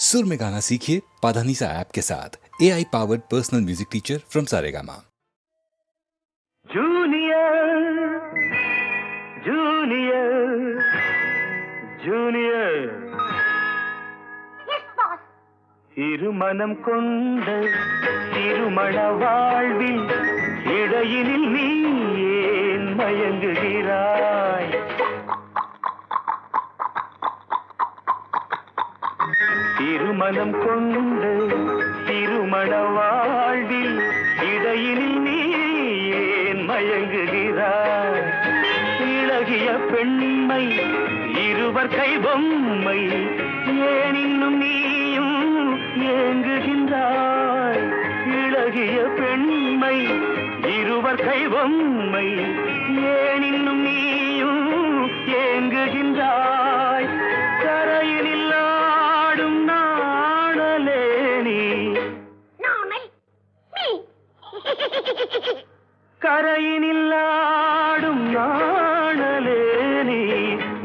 सुर में गाना सीखिए पाधानीसा ऐप के साथ AI powered personal music teacher from Saregama. Junior junior junior இருமனம் கொண்ட திருமண வாழ்வில் இடையினில் நீ ஏன் மயங்குகிறாய்? திருமணம் கொண்ட திருமண வாழ்வில் இடையினில் நீ ஏன் மயங்குகிறாய்? இளகிய பெண்மை இருவர் கை பொம்மை ஏன் இன்னும் நீயும் ஏங்குகின்றாய்? இளகிய பெண்மை இருவர் கை பொம்மை ஏன் இன்னும் நீயும் ஏங்குகின்றாய்? கரையினில் ஆடும் நாணலே நீ கரையினில் ஆடும் நாணலே நீ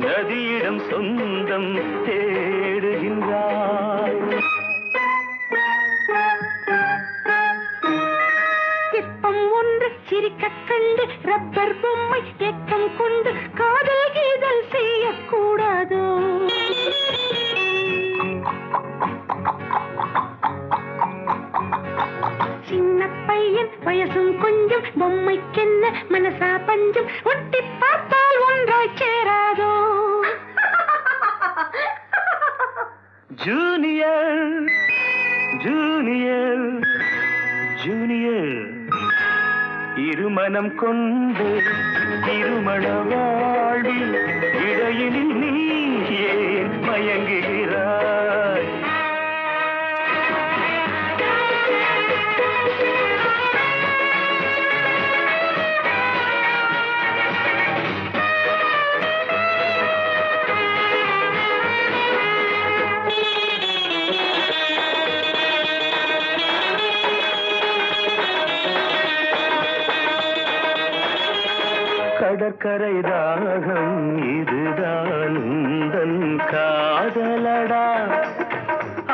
நதியிடம் சொந்தம் தேடுகின்றாய். சிற்பம் ஒன்று சிரிக்க கண்டு ரப்பர் பொம்மை ஏக்கம் கொண்டு காதல் கீதல் செய்யக்கூடாதோ? சின்ன பையன் வயசும் கொஞ்சம் பொம்மைக்கென்ன மனசா பஞ்சம் ஒட்டி பார்த்தால் ஒன்றாய் சேராதோ? ஜூனியர் ஜூனியர் ஜூனியர் இருமனம் கொண்டு திருமண வாழ்வில் இடையினில் நீ ஏன் மயங்குகிறாய்? கடற்கரை தாகம் இதுதான் உந்தன் காதலடா.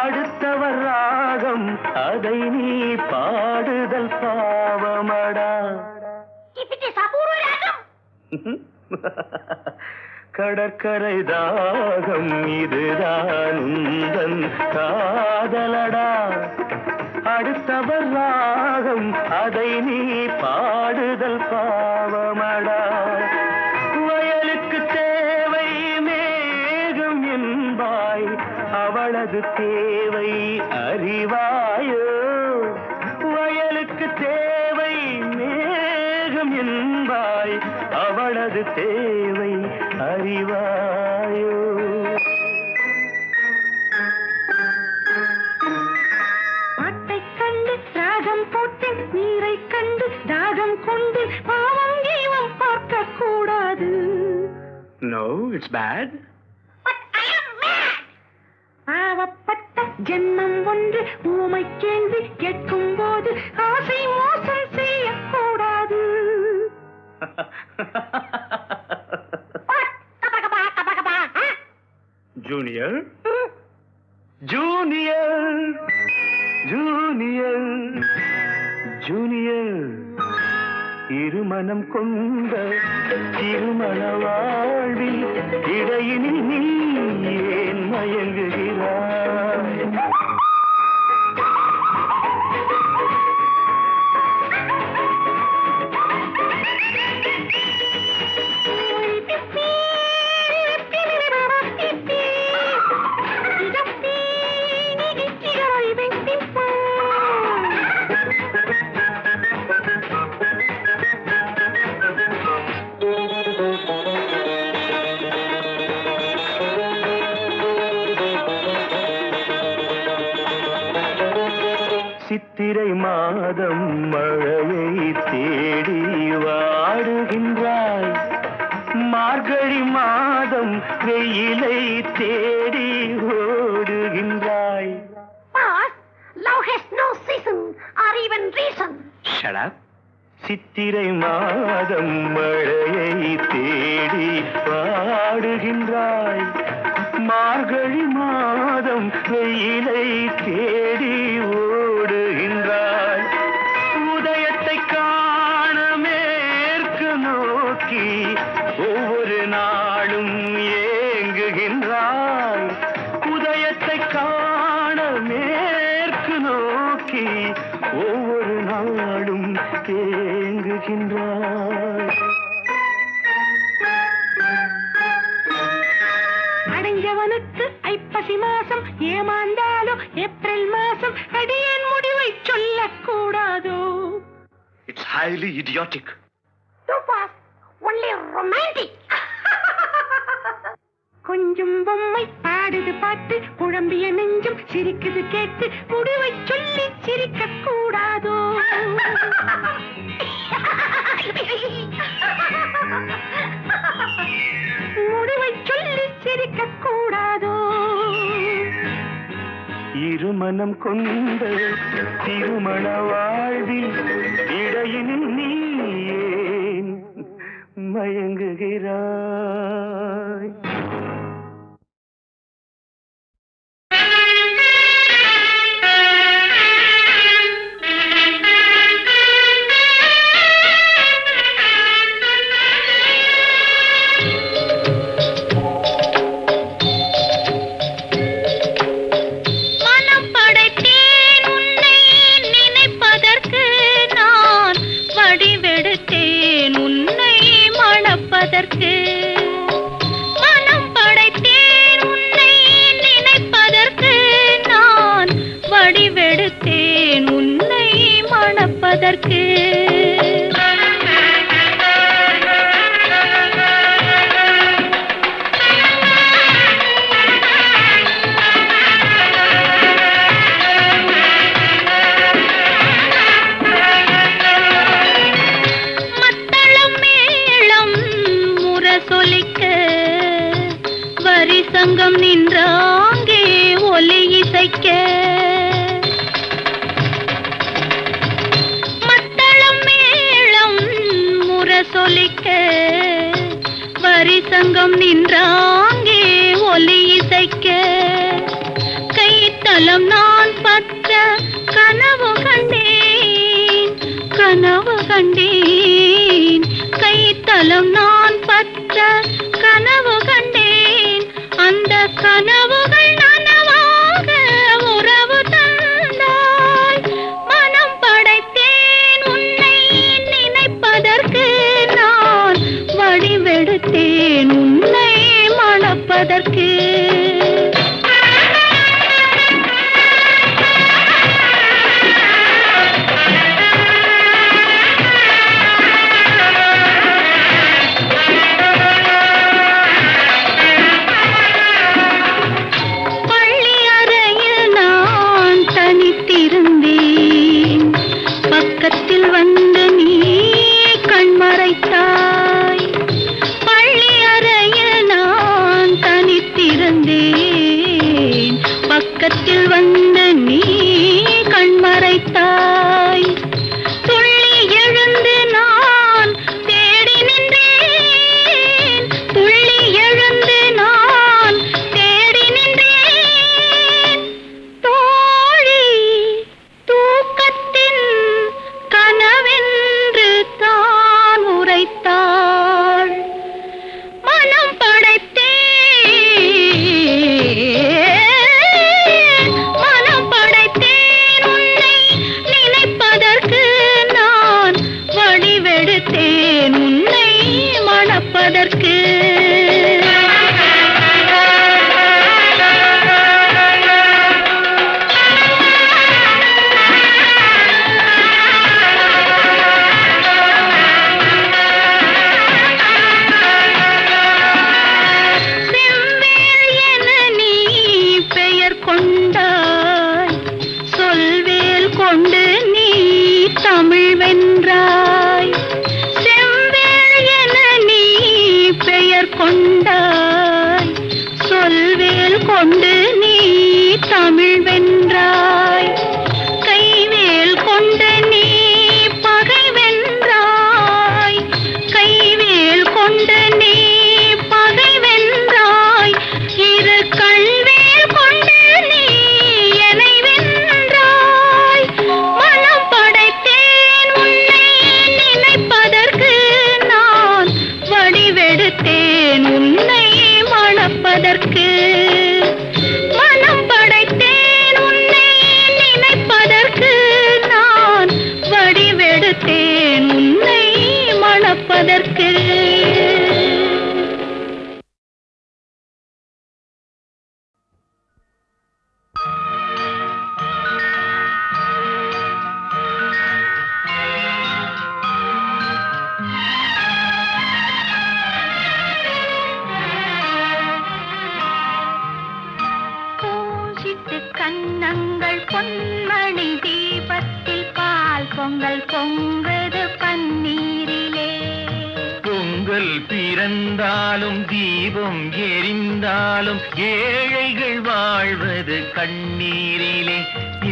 அடுத்தவர் ராகம் அதை நீ பாடுதல் பாவமடா. கடற்கரை தாகம் இதுதான் உந்தன் காதலடா. அடுத்தவர் ராகம் அதை நீ பாடுதல் பாவமடா. வயலுக்கு தேவை மேகம் என்பாய், அவளது தேவை அறிவாயோ? வயலுக்கு தேவை மேகம் என்பாய், அவளது தேவை அறிவாயோ? நீரை கண்டு தாகம் கொண்டு பாவம் ஜீவம் பார்க்க கூடாது. No, it's bad. But I am mad. பாவப்பட்ட ஜென்மம் ஒன்று ஊமை கேள்வி கேட்கும் போது ஆசை மோசம் செய்யக்கூடாது. ஜூனியர் ஜூனியர் ஜூனியர் ஜூனியர் இருமனம் கொண்ட திருமண வாழ்வில் இடையினில் நீ ஏன் மயங்குகிறாய்? சித்திரை மாதம் மழையை தேடி வாடுகின்றாய், மார்கழி மாதம் வெயிலை தேடி ஓடுகின்றாய். Love has no season or even reason. Shut up. சித்திரை மாதம் மழையை தேடி வாடுகின்றாய், மார்கழி மாதம் வெயிலை தேடி ஓடுகின்றாய். உதயத்தை காண மேற்கு நோக்கி ஒவ்வொரு நாளும் ஏங்குகின்றாய். உதயத்தை காண மேற்கு நோக்கி ஒவ்வொரு நாளும் ஏங்குகின்றாய். அடைஞ்சவனுக்கு ஐப்பசி மாசம் ஏமாந்தாலோ ஏப்ரல் மாசம் அடியேன் முடிவை சொல்லக்கூடாதோ? It's highly idiotic. Too fast, only romantic. கொஞ்சம் பொம்மை பாடுது பாட்டு, குழம்பிய நெஞ்சம் சிரிக்குது கேட்டு, முடிவை சொல்லி சிரிக்க கூடாதோ? முடிவை சொல்லி சிரிக்க கூடாதோ? இருமனம் கொண்ட திருமண வாழ்வில் இடையினில் நீ ஏன் மயங்குகிறாய்? மனம் படைத்தேன் உன்னை நினைப்பதற்கு, நான் வடிவெடுத்தேன் உன்னை மணப்பதற்கு. சங்கம் நின்றாங்கே ஒலி இசைக்க, மத்தளம் மேளம் முரசொலிக்க, வரி சங்கம் நின்றாங்கே ஒலி இசைக்க, கைத்தலம் நான் பற்ற கனவு கண்டேன், கனவு கண்டேன், கைத்தலம் நான் பற்ற கனவு கண்டேன், அந்த கனவுகள் நனவாக உறவு தந்தாய். மனம் படைத்தேன் உன்னை நினைப்பதற்கு, நான் வடிவெடுத்தேன் உன்னை மணப்பதற்கு. பக்கத்தில் வந்து நீ கண்மறைத்தாய், பள்ளி அறையில் நான் தனித்திருந்தேன், பக்கத்தில் வந்து நீ கண்மறைத்தாய். துள்ளி எழுந்து நான் தேடி நின்றேன், துள்ளி எழுந்து நான் தேடி நின்றேன். தோழி தூக்கத்தின் கனவென்று தான் உரைத்தாள். மனம் படைத்தேன், மனம் படைத்தேன் உன்னை நினைப்பதற்கு, நான் வடிவெடுத்தேன் உன்னை மணப்பதற்கு. கொண்டு நீ தமிழ் வென்றாய், செவ்வேள் என நீ பெயர் கொண்டாய், சொல்வேல் கொண்டு நீ தமிழ் வென்றாய், கைவேல் கொண்டு நீ பகை வென்றாய், கைவேல் கொண்டு நீ பகை வென்றாய், இரு கன்னங்கள் பொன்மணி தீபத்தில் பால் பொங்கல் பொங்குது பன்னீரிலே. பொங்கல் பிறந்தாலும் தீபம் எரிந்தாலும் ஏழைகள் வாழ்வது கண்ணீரிலே.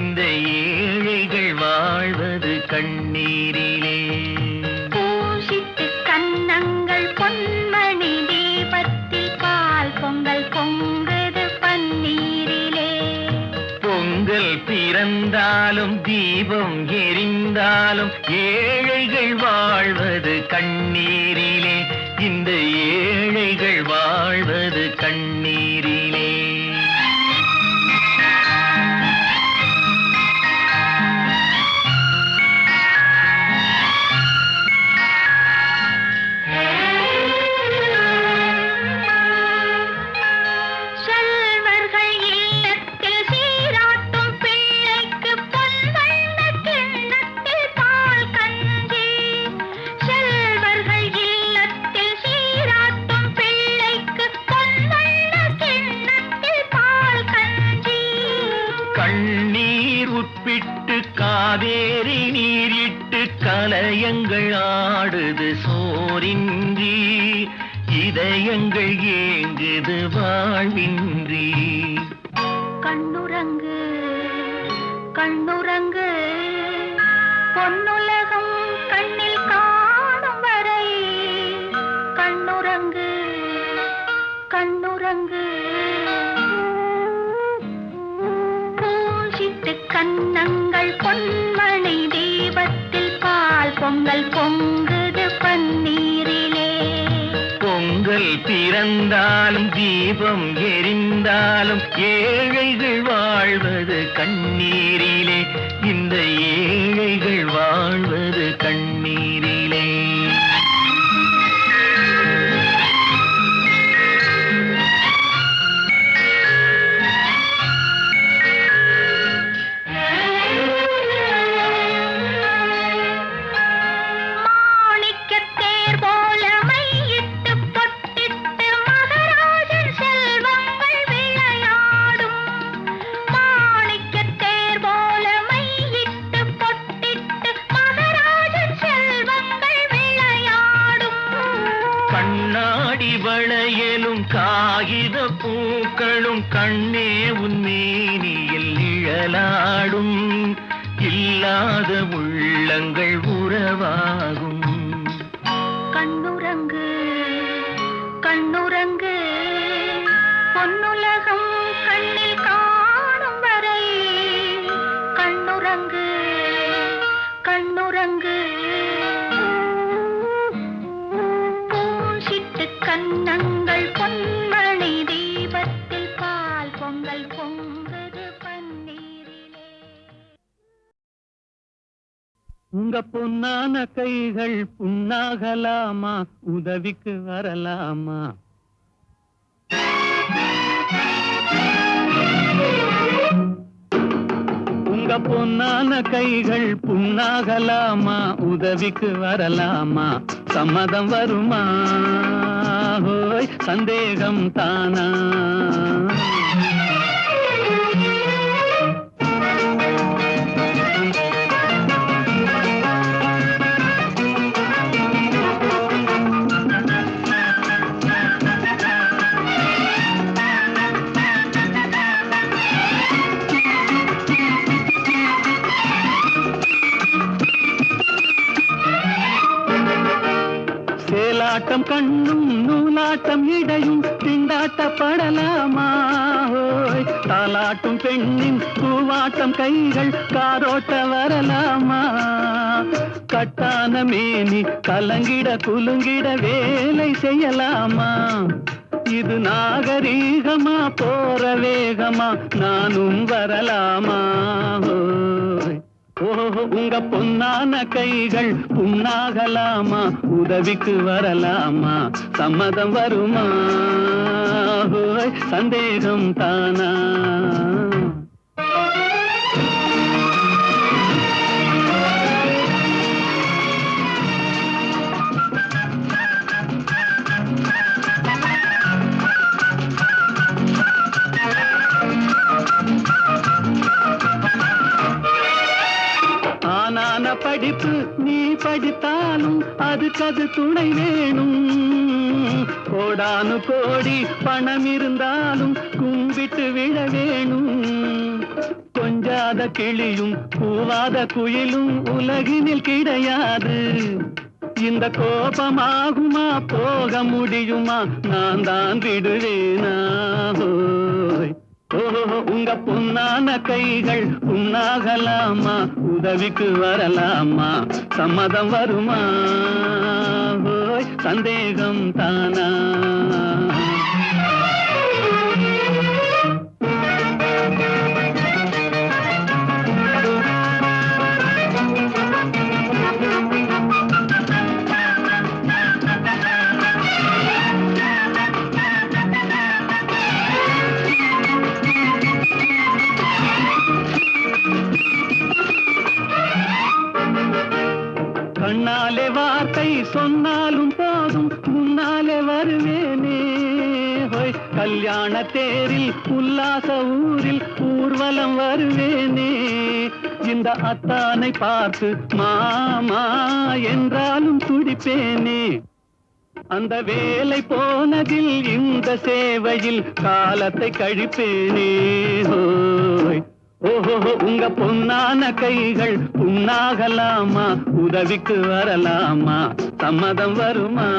இந்த ஏழைகள் வாழ்வது கண்ணீரிலே. பூசிட்டு கன்னங்கள் பொன்மணி தீபத்தில் பால் பொங்கல் பொங்குது பன்னீரிலே. பொங்கல் பிறந்தாலும் தீபம் எரிந்தாலும் ஏழைகள் வாழ்வது கண்ணீரிலே. இந்த ஏழைகள் வாழ்வது கண்ணீரிலே. கண்ணீர் உட்பிட்டு காவேரி நீரிட்டு கலயங்கள் ஆடுது சோரின்றி. இதயங்கள் ஏங்குது வாழ்வின்றி. கண்ணுறங்கு கண்ணுறங்கு பொன்னுலகம் கண்ணில் காணும் வரை. கண்ணுறங்கு கண்ணுறங்கு பூசிட்டு கன்னங்கள் பொன்மணி தீபத்தில் பால் பொங்கல் பொங்குது பன்னீரிலே. பொங்கல் பிறந்தாலும் தீபம் எரிந்தாலும் ஏழைகள் வாழ்வது கண்ணீரிலே. இந்த ஏழைகள் வாழ்வது கண்ணீரிலே. கண்ணாடி வளையலும் காகித பூக்களும் கண்ணே உன் மேனியில் நிழலாடும். இல்லாத உள்ளங்கள் உறவாகும். கண்ணுறங்கு கண்ணுறங்கு பொன்னுலகம் கண்ணில் காணும் வரை. கண்ணுறங்கு கண்ணுறங்கு பூசிட்டு கன்னங்கள் பொன்மணி தீபத்தில் பால் பொங்கல் பொங்குது பன்னீரிலே. உங்க பொன்னான கைகள் புண்ணாகலாமா, உதவிக்கு வரலாமா? உங்க பொன்னான கைகள் புண்ணாகலாமா, உதவிக்கு வரலாமா? சம்மதம் வருமா? ஹோய் சந்தேகம் தானா? சேலாட்டம் கண்ணும் நூலாட்டம் இடையும் திண்டாட்டப்படலாமா? ஹோய் தாலாட்டும் பெண்ணின் பூவாட்டம் கைகள் காரோட்ட வரலாமா? கட்டான மேனி கலங்கிட குலுங்கிட வேலை செய்யலாமா? இது நாகரீகமா போற வேகமா, நானும் வரலாமா? ஹோய் ஓஹோ உங்க பொன்னான கைகள் புண்ணாகலாமா, உதவிக்கு வரலாமா? சம்மதம் வருமா? ஹோய் சந்தேகம் தானா? படிப்பு நீ படித்தாலும் அதுக்கது துணை வேணும். கோடானு கோடி பணம் இருந்தாலும் கும்பிட்டு விழ வேணும். கொஞ்சாத கிளியும் கூவாத குயிலும் உலகினில் கிடையாது. இந்த கோபமாகுமா போக முடியுமா நான் தான் விடுவேனா? உங்க பொன்னான கைகள் புண்ணாகலாமா? உதவிக்கு வரலாமா? சம்மதம் வருமா? சந்தேகம் தானா? கண்ணாலே வார்த்தை சொன்னாலும் போதும் முன்னாலே வருவேனே. கல்யாண தேரில் உல்லாச ஊரில் ஊர்வலம் வருவேனே. இந்த அத்தானை பார்த்து மாமா என்றாலும் துடிப்பேனே. அந்த வேலை போனதில் இந்த சேவையில் காலத்தை கழிப்பேனே. ஓஹோ உங்க பொன்னான கைகள் புண்ணாகலாமா? உதவிக்கு வரலாமா? சம்மதம் வருமா?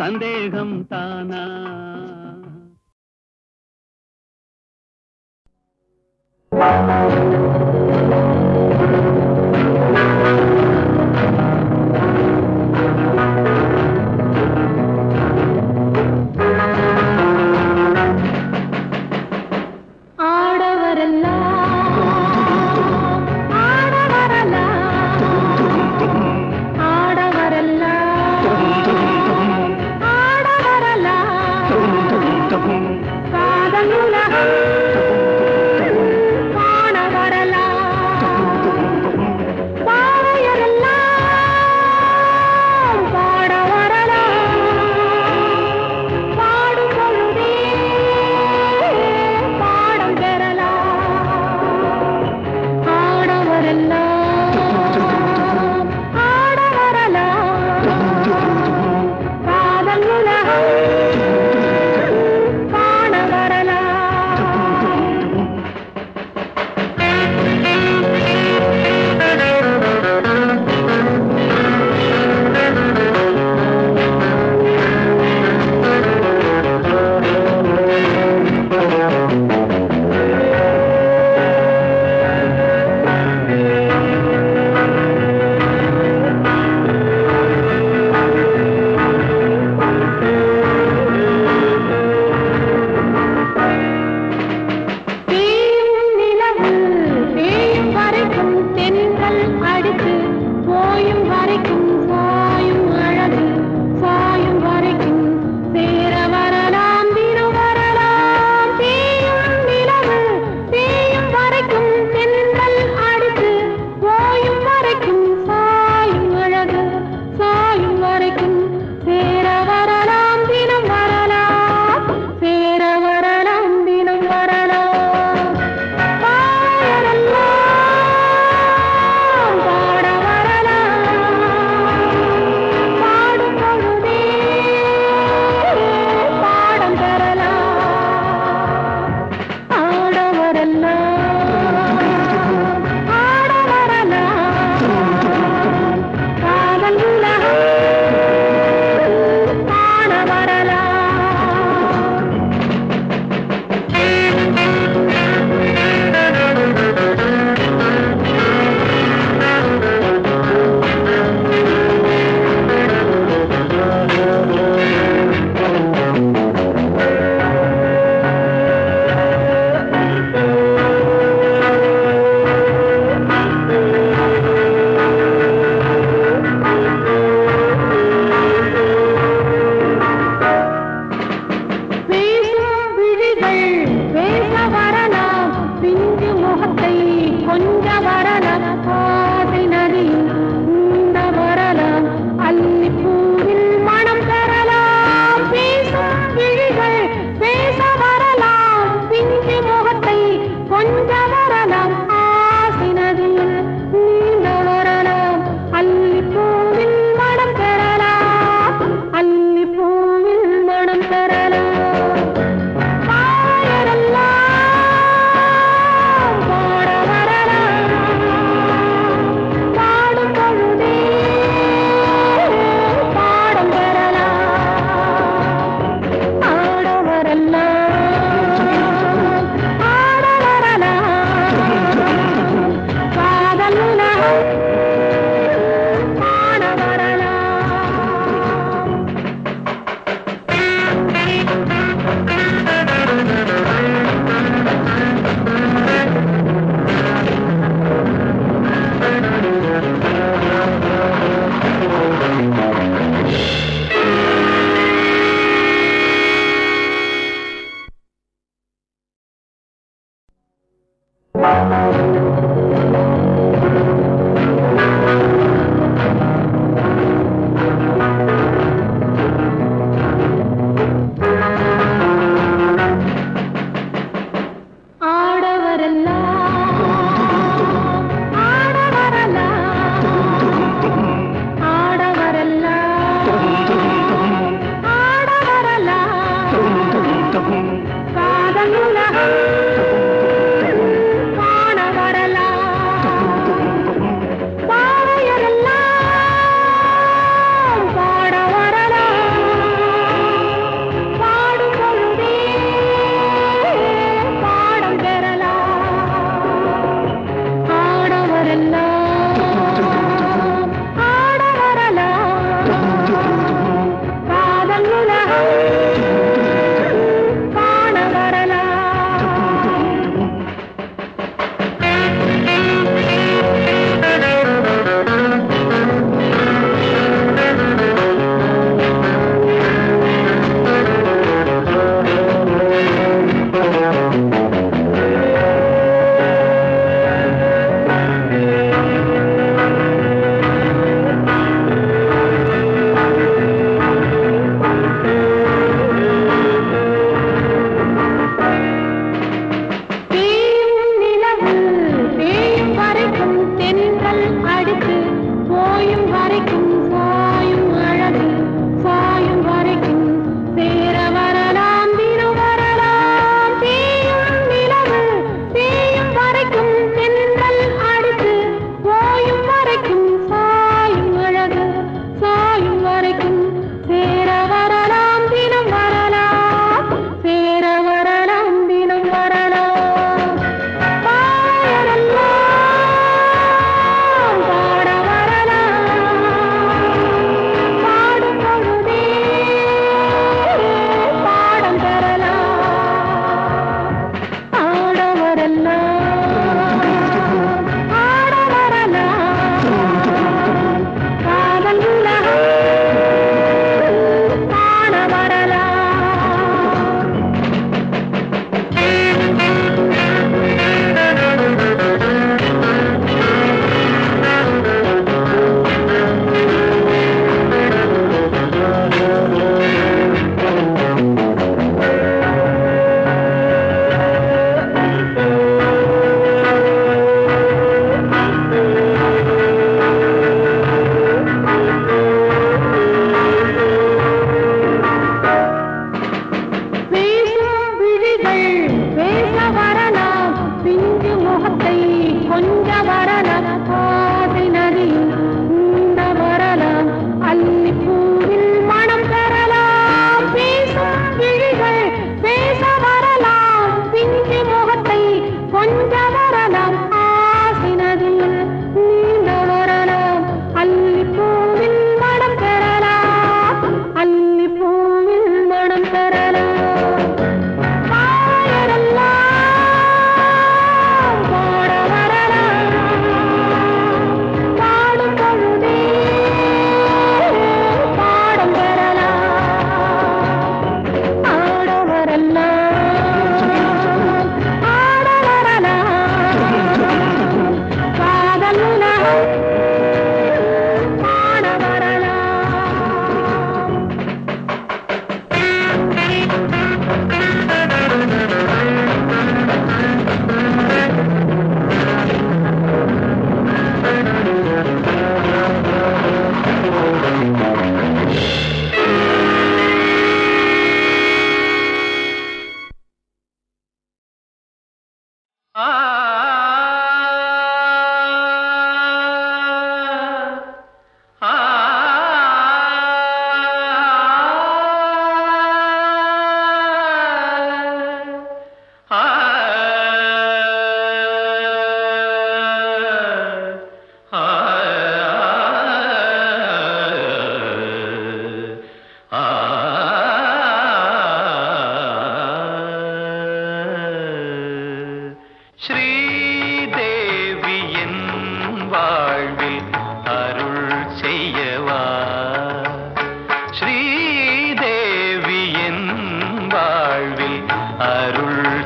சந்தேகம் தானா?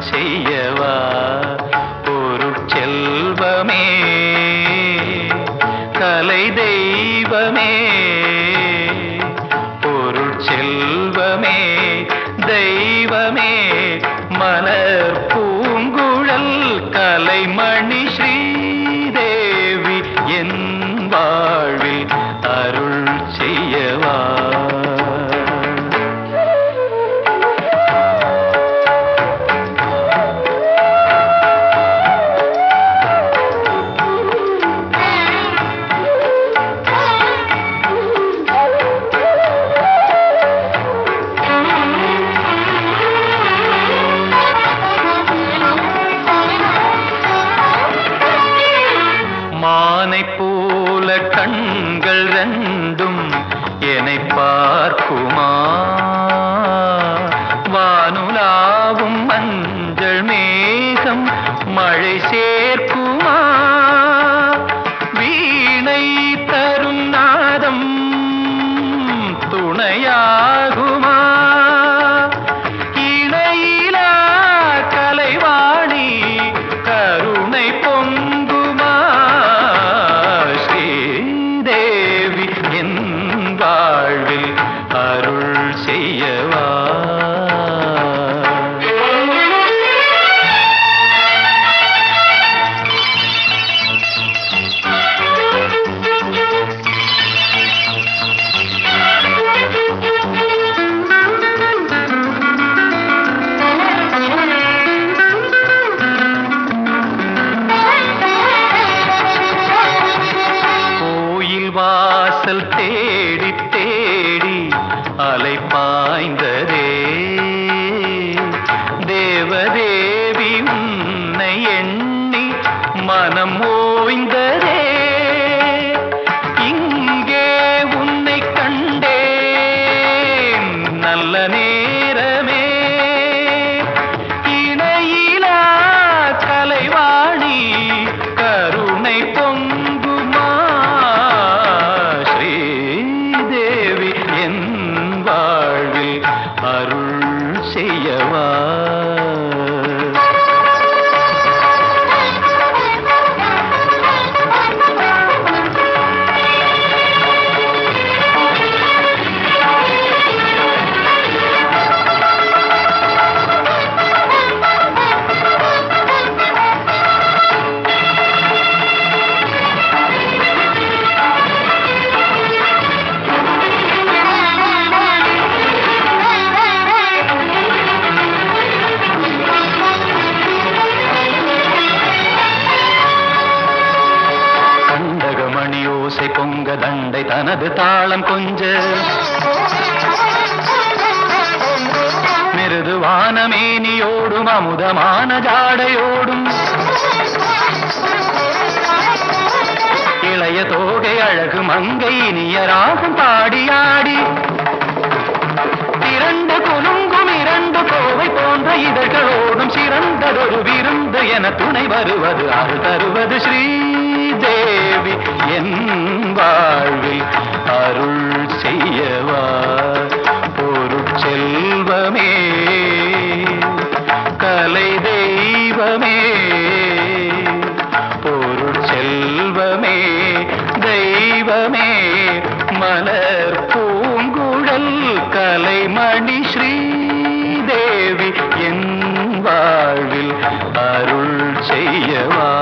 செய்யவா பொருட்செ மழை சேர்க்குமா வீணை தரும் நாதம் துணையாகுமா இணையிலா கலைவாணி கருணை பொங்குமா ஸ்ரீதேவி என் வாழ்வில் அருள் செய்யவா வாசல் தேடி தேடி அலை பாய்ந்ததே தேவதேவி உன்னை எண்ணி மனம் ஓய்ந்ததே இங்கே உன்னை கண்டேன் நல்ல நேரமே இணையிலா கலைவாணி கருணை பொங்குமா வாழ்வில் அருள் செய்யவா ஓசை பொங்க தண்டை தனது தாளம் கொஞ்ச மிருதுவான மேனியோடும் அமுதமான ஜாடையோடும் இளைய தோகை அழகு மங்கை இனிய ராகம் பாடியாடி இரண்டு குலுங்கும் இரண்டு கோவை போன்ற இதழ்களோடும் சிறந்ததொரு விருந்து என துணை வருவது அருள் தருவது ஸ்ரீதேவி என் வாழ்வில் அருள் செய்யவா பொருட்செல்வமே கலை தெய்வமே பொருட்செல்வமே தெய்வமே மலர் பூங்குழல் கலைமணி ஸ்ரீதேவி என் வாழ்வில் அருள் செய்யவா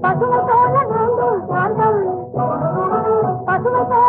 பசுமை போல வேண்டும் பசுமை